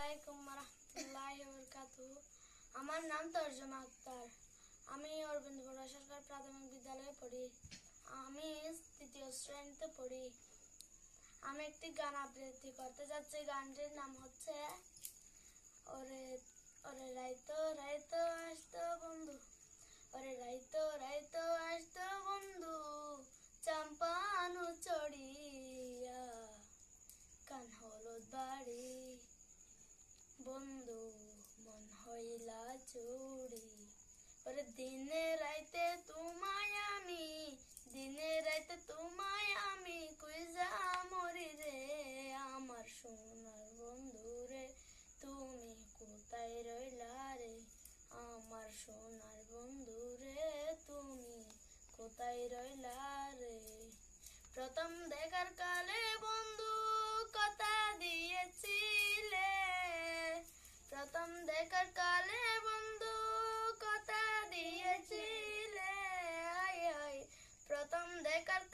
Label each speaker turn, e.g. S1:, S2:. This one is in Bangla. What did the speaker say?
S1: আলাইকুম রাহমাতুল্লাহি ওয়া বারাকাতুহু। আমার নাম তর্জমা আক্তার। আমি অরবিন্দ বড়ুয়া সরকার প্রাথমিক বিদ্যালয়ে পড়ি। আমি তৃতীয় শ্রেণীতে পড়ি। আমি একটি গান আবৃত্তি করতে যাচ্ছি। গানটির নাম হচ্ছে ওরে ওরে রাইতো রাইতো আসতো বন্ধু, ওরে রাইতো রাইতো আসতো বন্ধু, চাম্পানু চড়িয়া কান হলুদ বাড়ি, বন্ধু মন হইলা চুরি। ওরে দিনে রাইতে তোমায় আমি, দিনে রাইতে তোমায় আমি কইজা মরি রে, আমার সোনার বন্ধু রে তুমি কোথায় রইলা রে, আমার সোনার বন্ধু রে তুমি কোথায় রইলা রে। প্রথম দেখার কালে বন্ধু কথা দিয়েছিলে, প্রথম দেখার কালে বন্ধু কথা দিয়েছিলে, আয় আয় প্রথম দেখার